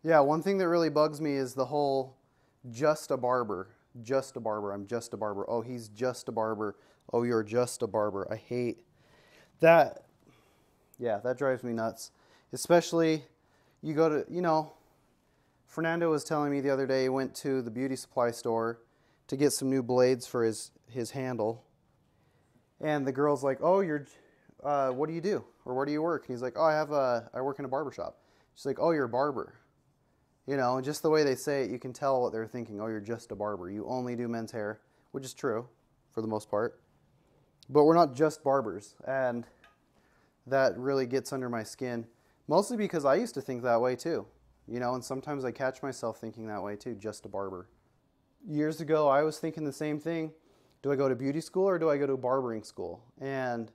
Yeah, one thing that really bugs me is the whole just a barber. Just a barber. I'm just a barber. Oh, he's just a barber. Oh, you're just a barber. I hate that. Yeah, that drives me nuts. Especially, you go to, Fernando was telling me the other day he went to the beauty supply store to get some new blades for his handle. And the girl's like, oh, what do you do? Or where do you work? And he's like, oh, I work in a barber shop. She's like, oh, you're a barber. Just the way they say it, you can tell what they're thinking. Oh, you're just a barber. You only do men's hair, which is true for the most part. But we're not just barbers. And that really gets under my skin. Mostly because I used to think that way too. And sometimes I catch myself thinking that way too, just a barber. Years ago, I was thinking the same thing. Do I go to beauty school or do I go to barbering school? And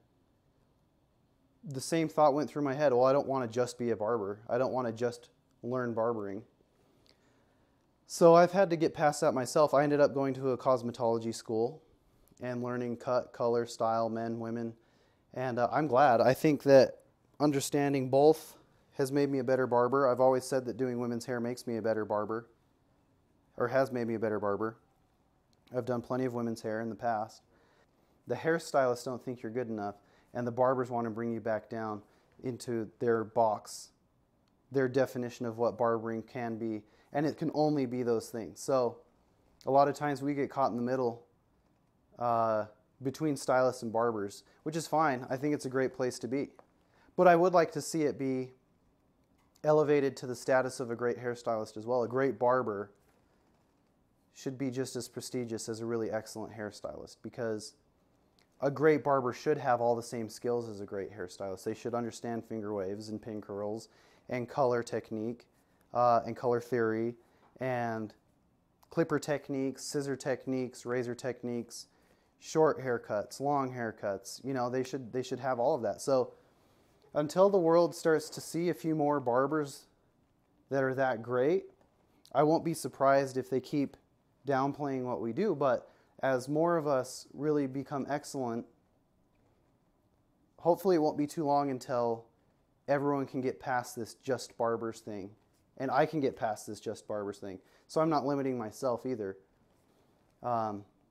the same thought went through my head. Well, I don't want to just be a barber. I don't want to just learn barbering. So I've had to get past that myself. I ended up going to a cosmetology school and learning cut, color, style, men, women. And I'm glad. I think that understanding both has made me a better barber. I've always said that doing women's hair makes me a better barber, or has made me a better barber. I've done plenty of women's hair in the past. The hairstylists don't think you're good enough, and the barbers want to bring you back down into their box, their definition of what barbering can be, and it can only be those things. So a lot of times we get caught in the middle between stylists and barbers, which is fine. I think it's a great place to be. But I would like to see it be elevated to the status of a great hairstylist as well. A great barber should be just as prestigious as a really excellent hairstylist, because a great barber should have all the same skills as a great hairstylist. They should understand finger waves and pin curls and color technique and color theory and clipper techniques, scissor techniques, razor techniques, short haircuts, long haircuts. They should have all of that. So until the world starts to see a few more barbers that are that great, I won't be surprised if they keep downplaying what we do. But as more of us really become excellent, hopefully it won't be too long until everyone can get past this just barbers thing. And I can get past this just barbers thing. So I'm not limiting myself either.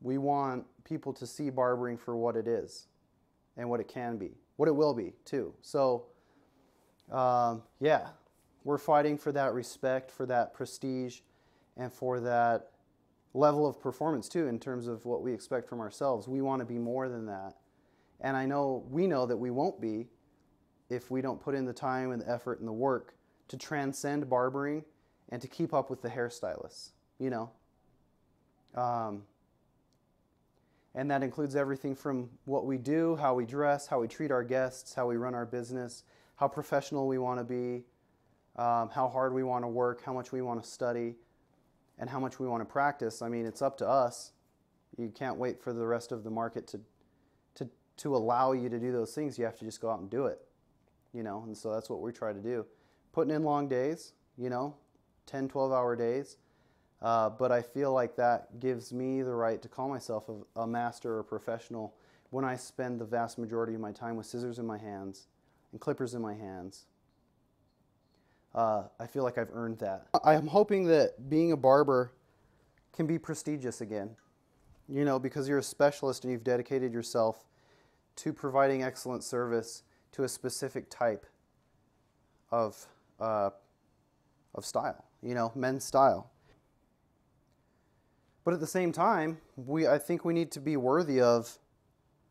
We want people to see barbering for what it is and what it can be, what it will be too. So yeah, we're fighting for that respect, for that prestige, and for that level of performance too, in terms of what we expect from ourselves. We want to be more than that. And we know that we won't be if we don't put in the time and the effort and the work to transcend barbering and to keep up with the hairstylists, and that includes everything from what we do, how we dress, how we treat our guests, how we run our business, how professional we want to be, how hard we want to work, how much we want to study, and how much we want to practice. I mean, it's up to us. You can't wait for the rest of the market to allow you to do those things. You have to just go out and do it, and so that's what we try to do. Putting in long days, 10, 12-hour days. But I feel like that gives me the right to call myself a master or a professional when I spend the vast majority of my time with scissors in my hands and clippers in my hands. I feel like I've earned that. I'm hoping that being a barber can be prestigious again, because you're a specialist and you've dedicated yourself to providing excellent service to a specific type of style, men's style. But at the same time, I think we need to be worthy of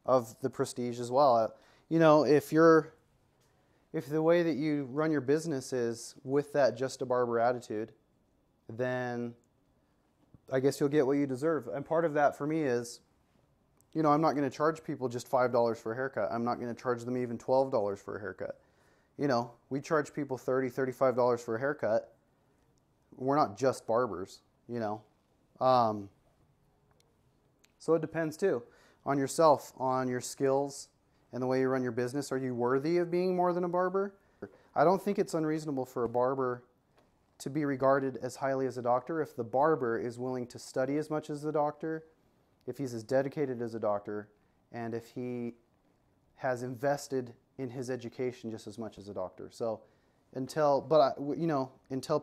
the prestige as well. If the way that you run your business is with that just a barber attitude, then I guess you'll get what you deserve. And part of that for me is, I'm not going to charge people just $5 for a haircut. I'm not going to charge them even $12 for a haircut. We charge people $30, $35 for a haircut. We're not just barbers, So it depends too on yourself, on your skills, and the way you run your business. Are you worthy of being more than a barber? I don't think it's unreasonable for a barber to be regarded as highly as a doctor if the barber is willing to study as much as the doctor, if he's as dedicated as a doctor, and if he has invested in his education just as much as a doctor. So until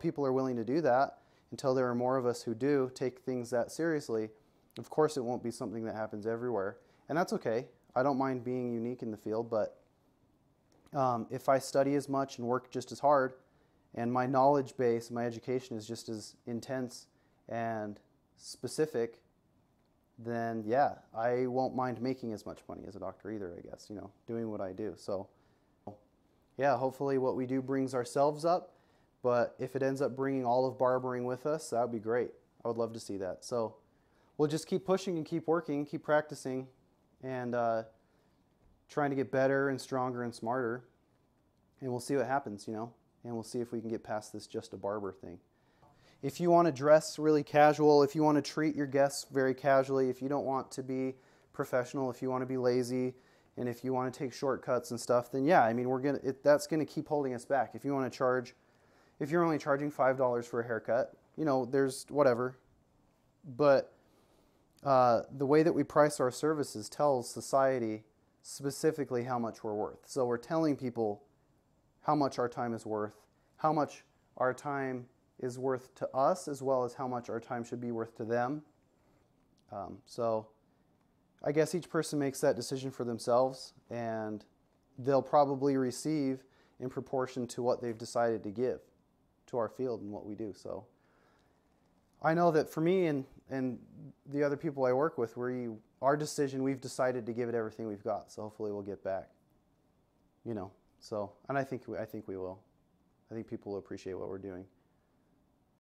people are willing to do that, until there are more of us who do take things that seriously, of course it won't be something that happens everywhere. And that's okay. I don't mind being unique in the field, but if I study as much and work just as hard, and my knowledge base, my education is just as intense and specific, then yeah, I won't mind making as much money as a doctor either, I guess, doing what I do. So yeah, hopefully what we do brings ourselves up, but if it ends up bringing all of barbering with us, that would be great. I would love to see that. So we'll just keep pushing and keep working, keep practicing, and trying to get better and stronger and smarter, and we'll see what happens, and we'll see if we can get past this just a barber thing. If you want to dress really casual, if you want to treat your guests very casually, if you don't want to be professional, if you want to be lazy, and if you want to take shortcuts and stuff, then yeah, I mean, that's going to keep holding us back. If you want to charge, if you're only charging $5 for a haircut, there's whatever. But the way that we price our services tells society specifically how much we're worth. So we're telling people how much our time is worth, how much our time is worth to us, as well as how much our time should be worth to them. So I guess each person makes that decision for themselves, and they'll probably receive in proportion to what they've decided to give to our field and what we do. So I know that for me and the other people I work with, our decision, we've decided to give it everything we've got. So hopefully we'll get back. So, and I think we will. I think people will appreciate what we're doing.